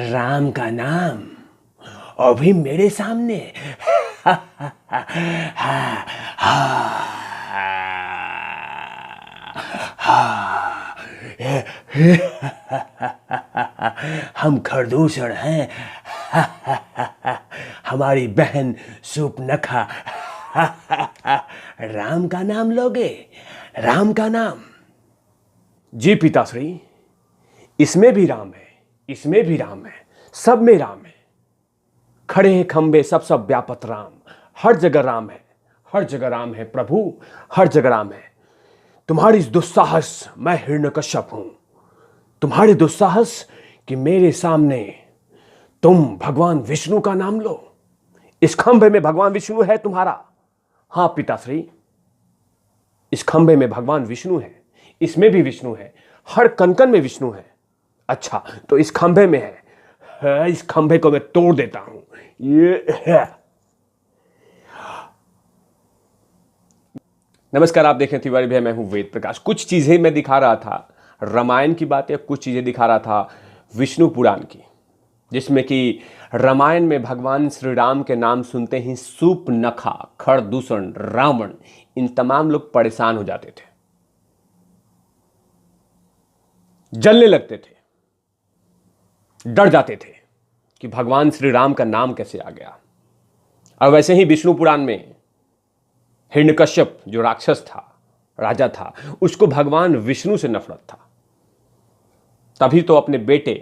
राम का नाम अभी मेरे सामने। हम खरदूषण हैं। हमारी बहन सूपनखा। राम का नाम लोगे? राम का नाम? जी पिताश्री, इसमें भी राम है, इसमें भी राम है, सब में राम है। खड़े हैं खंबे सब सब व्यापत राम। हर जगह राम है, हर जगह राम है प्रभु, हर जगह राम है। तुम्हारी इस दुस्साहस, मैं हिरण्यकश्यप हूं। तुम्हारे दुस्साहस कि मेरे सामने तुम भगवान विष्णु का नाम लो। इस खंभे में भगवान विष्णु है तुम्हारा? हां पिताश्री, इस खंभे में भगवान विष्णु है, इसमें भी विष्णु है, हर कनकन में विष्णु है। अच्छा, तो इस खंभे में है, इस खंभे को मैं तोड़ देता हूं। ये है। नमस्कार, आप देखें तिवारी भैया, मैं हूं वेद प्रकाश। कुछ चीजें मैं दिखा रहा था रामायण की बातें, कुछ चीजें दिखा रहा था विष्णु पुराण की, जिसमें कि रामायण में भगवान श्री राम के नाम सुनते ही सूपनखा, खरदूषण, रावण, इन तमाम लोग परेशान हो जाते थे, जलने लगते थे, डर जाते थे कि भगवान श्री राम का नाम कैसे आ गया। और वैसे ही विष्णु पुराण में हिरण्यकश्यप जो राक्षस था, राजा था, उसको भगवान विष्णु से नफरत था। तभी तो अपने बेटे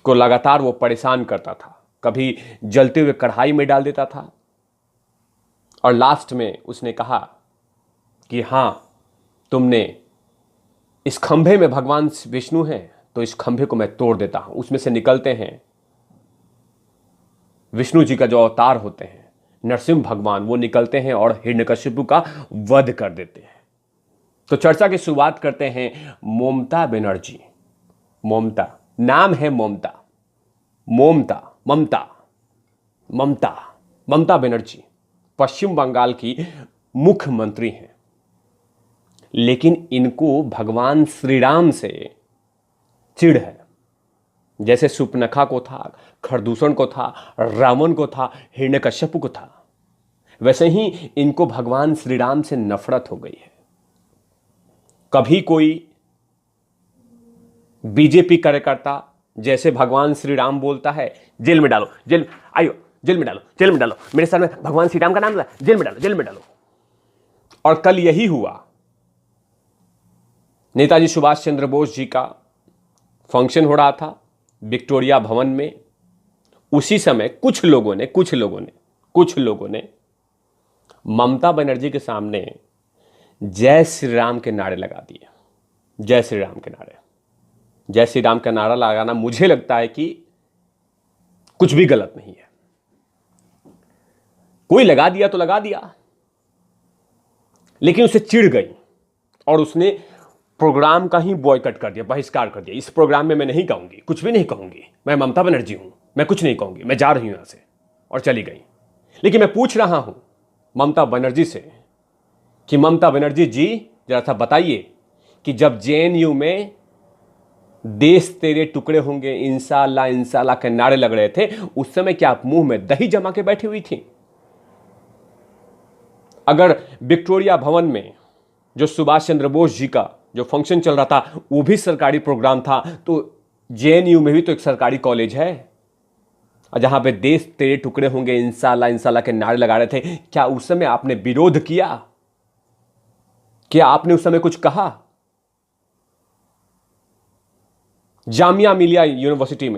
को लगातार वो परेशान करता था, कभी जलते हुए कढ़ाई में डाल देता था, और लास्ट में उसने कहा कि हां, तुमने इस खंभे में भगवान विष्णु हैं, तो इस खंभे को मैं तोड़ देता हूं। उसमें से निकलते हैं विष्णु जी का जो अवतार होते हैं, नरसिंह भगवान, वो निकलते हैं और हिरण्यकशिपु का वध कर देते हैं। तो चर्चा की शुरुआत करते हैं ममता बनर्जी। ममता, नाम है ममता, ममता, ममता, ममता, ममता बनर्जी पश्चिम बंगाल की मुख्यमंत्री हैं। लेकिन इनको भगवान श्री राम से चिढ़ है। जैसे सूपनखा को था, खरदूषण को था, रावण को था, हिरण्यकश्यप को था, वैसे ही इनको भगवान श्री राम से नफरत हो गई है। कभी कोई बीजेपी कार्यकर्ता जैसे भगवान श्री राम बोलता है, जेल में डालो, जेल आइयो, जेल में डालो, जेल में डालो, मेरे सर में भगवान श्री राम का नाम, जेल में डालो, जेल में डालो। और कल यही हुआ। नेताजी सुभाष चंद्र बोस जी का फंक्शन हो रहा था विक्टोरिया भवन में। उसी समय कुछ लोगों ने ममता बनर्जी के सामने जय श्री राम के नारे लगा दिए। जय श्री राम के नारे, जय श्री राम का नारा लगाना मुझे लगता है कि कुछ भी गलत नहीं है। कोई लगा दिया तो लगा दिया, लेकिन उसे चिढ़ गई और उसने प्रोग्राम का ही बॉयकट कर दिया, बहिष्कार कर दिया। इस प्रोग्राम में मैं नहीं कहूंगी, कुछ भी नहीं कहूंगी, मैं ममता बनर्जी हूं, मैं कुछ नहीं कहूंगी, मैं जा रही हूं यहां से, और चली गई। लेकिन मैं पूछ रहा हूं ममता बनर्जी से कि ममता बनर्जी जी, जरा सा बताइए कि जब जेएनयू में देश तेरे टुकड़े होंगे इंशाल्लाह इंशाल्लाह के नारे लग रहे थे, उस समय क्या आप मुंह में दही जमा के बैठी हुई थी? अगर विक्टोरिया भवन में जो सुभाष चंद्र बोस जी का जो फंक्शन चल रहा था वो भी सरकारी प्रोग्राम था, तो जेएनयू में भी तो एक सरकारी कॉलेज है, और जहां पे देश तेरे टुकड़े होंगे इंशाल्लाह इंशाल्लाह के नारे लगा रहे थे, क्या उस समय आपने विरोध किया? क्या आपने उस समय कुछ कहा? जामिया मिलिया यूनिवर्सिटी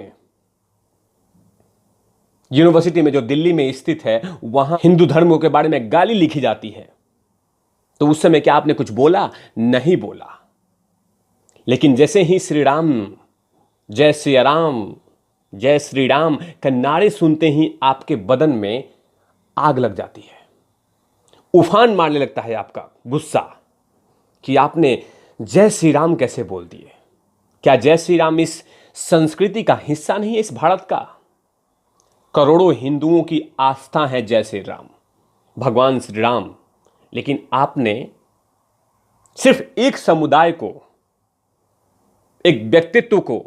में जो दिल्ली में स्थित है, वहां हिंदू धर्म के बारे में गाली लिखी जाती है, तो उस समय क्या आपने कुछ बोला? नहीं बोला। लेकिन जैसे ही श्री राम, जय श्री राम, जय श्री राम का नारे सुनते ही आपके बदन में आग लग जाती है, उफान मारने लगता है आपका गुस्सा कि आपने जय श्री राम कैसे बोल दिए। क्या जय श्री राम इस संस्कृति का हिस्सा नहीं है, इस भारत का? करोड़ों हिंदुओं की आस्था है जय श्री राम, भगवान श्री राम। लेकिन आपने सिर्फ एक समुदाय को एक व्यक्तित्व को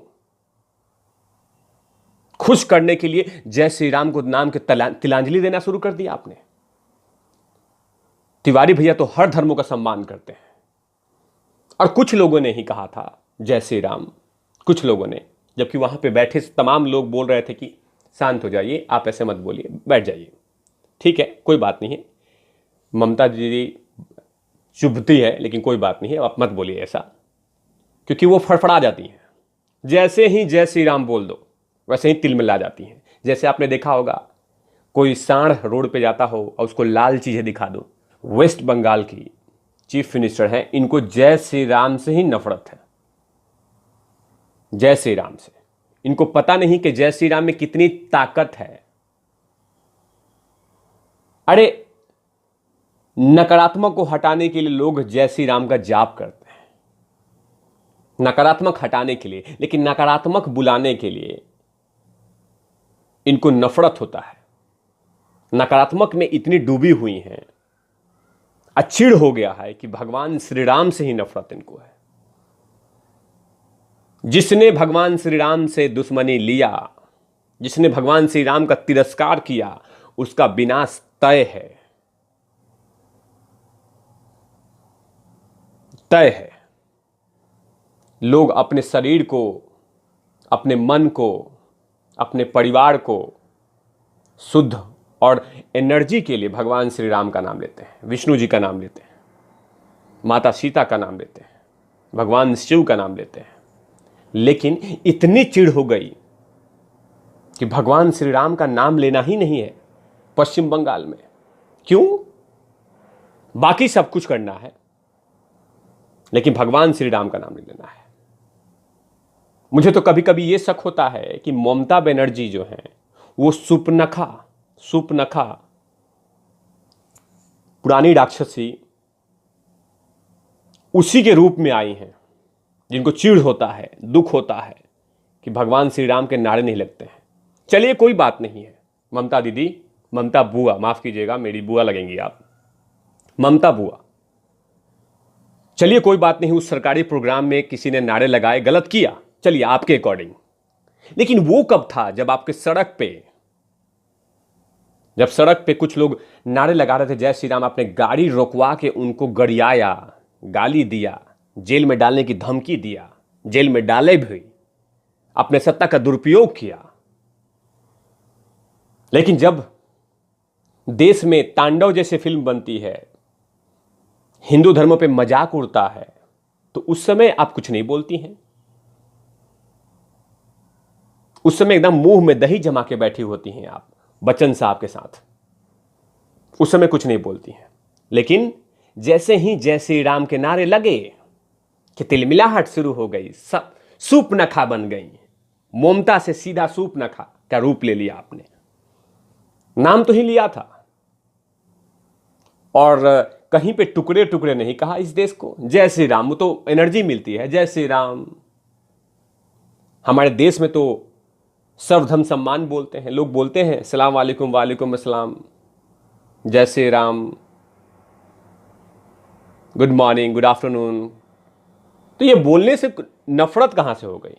खुश करने के लिए जय श्री राम को नाम के तिलांजलि देना शुरू कर दिया आपने। तिवारी भैया तो हर धर्मों का सम्मान करते हैं, और कुछ लोगों ने ही कहा था जय श्री राम, कुछ लोगों ने, जबकि वहां पे बैठे तमाम लोग बोल रहे थे कि शांत हो जाइए, आप ऐसे मत बोलिए, बैठ जाइए, ठीक है, कोई बात नहीं है, ममता दीदी चुभती है लेकिन कोई बात नहीं है, आप मत बोलिए ऐसा, क्योंकि वो फड़फड़ा जाती हैं। जैसे ही जय श्री राम बोल दो वैसे ही तिलमिला जाती हैं। जैसे आपने देखा होगा, कोई सांड रोड पे जाता हो और उसको लाल चीजें दिखा दो। वेस्ट बंगाल की चीफ मिनिस्टर हैं, इनको जय श्री राम से ही नफरत है, जय श्री राम से। इनको पता नहीं कि जय श्री राम में कितनी ताकत है। अरे नकारात्मक को हटाने के लिए लोग जय श्री राम का जाप करते हैं, नकारात्मक हटाने के लिए, लेकिन नकारात्मक बुलाने के लिए इनको नफरत होता है। नकारात्मक में इतनी डूबी हुई हैं, अचिड़ हो गया है कि भगवान श्री राम से ही नफरत इनको है। जिसने भगवान श्री राम से दुश्मनी लिया, जिसने भगवान श्री राम का तिरस्कार किया, उसका विनाश तय है, तय है। लोग अपने शरीर को, अपने मन को, अपने परिवार को शुद्ध और एनर्जी के लिए भगवान श्री राम का नाम लेते हैं, विष्णु जी का नाम लेते हैं, माता सीता का नाम लेते हैं, भगवान शिव का नाम लेते हैं। लेकिन इतनी चिढ़ हो गई कि भगवान श्री राम का नाम लेना ही नहीं है पश्चिम बंगाल में। क्यों? बाकी सब कुछ करना है, लेकिन भगवान श्री राम का नाम नहीं लेना है। मुझे तो कभी कभी यह शक होता है कि ममता बनर्जी जो है वो सुपनखा पुरानी राक्षसी उसी के रूप में आई हैं, जिनको चिढ़ होता है, दुख होता है कि भगवान श्री राम के नारे नहीं लगते हैं। चलिए कोई बात नहीं है, ममता दीदी, ममता बुआ, माफ कीजिएगा, मेरी बुआ लगेंगी आप, ममता बुआ, चलिए कोई बात नहीं, उस सरकारी प्रोग्राम में किसी ने नारे लगाए, गलत किया, चलिए आपके अकॉर्डिंग। लेकिन वो कब था जब आपके सड़क पे कुछ लोग नारे लगा रहे थे जय श्री राम, आपने गाड़ी रोकवा के उनको गरियाया, गाली दिया, जेल में डालने की धमकी दिया, जेल में डाले भी, अपने सत्ता का दुरुपयोग किया। लेकिन जब देश में तांडव जैसे फिल्म बनती है, हिंदू धर्म पे मजाक उड़ता है, तो उस समय आप कुछ नहीं बोलती हैं। उस समय एकदम मुंह में दही जमा के बैठी होती हैं आप बच्चन साहब के साथ, उस समय कुछ नहीं बोलती हैं। लेकिन जैसे ही जय श्री राम के नारे लगे कि तिलमिलाहट शुरू हो गई, सब सूपनखा बन गई। ममता से सीधा सूपनखा का रूप ले लिया आपने, नाम तो ही लिया था, और कहीं पे टुकड़े टुकड़े नहीं कहा इस देश को। जय श्री राम, वो तो एनर्जी मिलती है, जय श्री राम। हमारे देश में तो सर्वधर्म सम्मान बोलते हैं, लोग बोलते हैं सलाम वालेकुम, वालेकुम अस्सलाम, जय Shri Ram, good morning, good afternoon. तो ये बोलने से नफरत कहां से हो गई?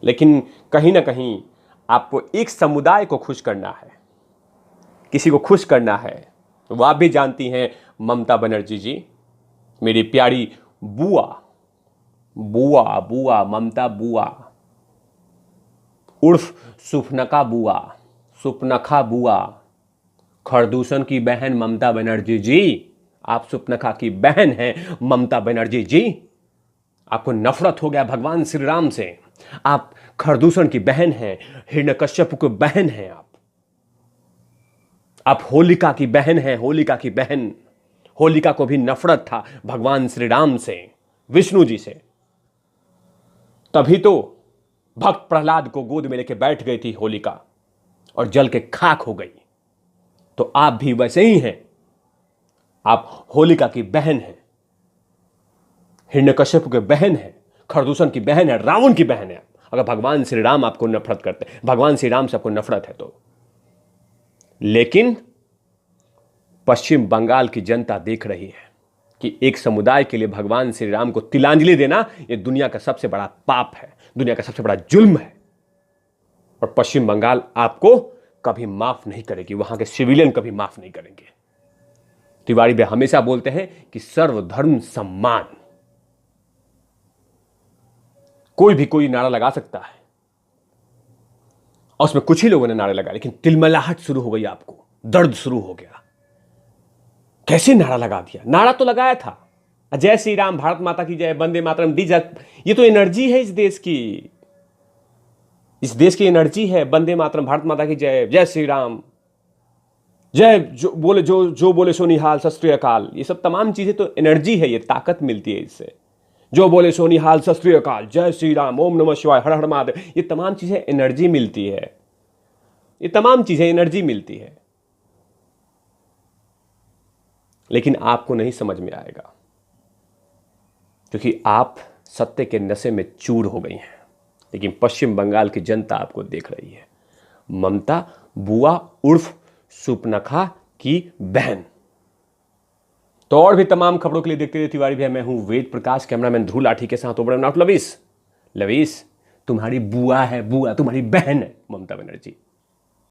लेकिन कहीं ना कहीं आपको एक समुदाय को खुश करना है, किसी को खुश करना है। तो आप भी जानती हैं ममता बनर्जी जी, मेरी प्यारी बुआ, बुआ बुआ ममता बुआ उर्फ सुपनखा बुआ, सुपनखा बुआ, खरदूषण की बहन ममता बनर्जी जी, आप सुपनखा की बहन हैं ममता बनर्जी जी। आपको नफरत हो गया भगवान श्री राम से, आप खरदूषण की बहन हैं, हिरण्यकश्यप की बहन हैं, आप होलिका की बहन हैं, होलिका की बहन। होलिका को भी नफरत था भगवान श्री राम से, विष्णु जी से, तभी तो भक्त प्रहलाद को गोद में लेके बैठ गई थी होलिका और जल के खाक हो गई। तो आप भी वैसे ही हैं, आप होलिका की बहन हैं, हिरण्यकश्यप की बहन है, खरदूषण की बहन है, रावण की बहन है। अगर भगवान श्री राम आपको नफरत करते हैं, भगवान श्री राम से आपको नफरत है तो। लेकिन पश्चिम बंगाल की जनता देख रही है, कि एक समुदाय के लिए भगवान श्री राम को तिलांजलि देना यह दुनिया का सबसे बड़ा पाप है, दुनिया का सबसे बड़ा जुल्म है। और पश्चिम बंगाल आपको कभी माफ नहीं करेगी, वहां के सिविलियन कभी माफ नहीं करेंगे। तिवारी भाई हमेशा बोलते हैं कि सर्वधर्म सम्मान। कोई भी कोई नारा लगा सकता है और उसमें कुछ ही लोगों ने नारे लगाए, लेकिन तिलमिलाहट शुरू हो गई, आपको दर्द शुरू हो गया। कैसे नारा लगा दिया? नारा तो लगाया था, जय श्री राम, भारत माता की जय, वंदे मातरम, ये तो एनर्जी है इस देश की, इस देश की एनर्जी है। वंदे मातरम, भारत माता की जय, जय श्री राम, जय जो बोले सो निहाल, सत श्री अकाल, ये सब तमाम चीजें तो एनर्जी है, ये ताकत मिलती है इससे। जो बोले सो निहाल, सत श्री अकाल, जय श्री राम, ओम नमः शिवाय, हर हर महादेव, ये तमाम चीजें एनर्जी मिलती है, ये तमाम चीजें एनर्जी मिलती है। लेकिन आपको नहीं समझ में आएगा क्योंकि आप सत्य के नशे में चूर हो गई हैं। लेकिन पश्चिम बंगाल की जनता आपको देख रही है। ममता बुआ उर्फ सुपनखा की बहन। तो और भी तमाम खबरों के लिए देखते रहिए तिवारी भैया। मैं हूं वेद प्रकाश, कैमरामैन ध्रुव लाठी के साथ ओबड़ा नॉट लविस। लविस तुम्हारी बुआ है, बुआ तुम्हारी बहन है ममता बनर्जी।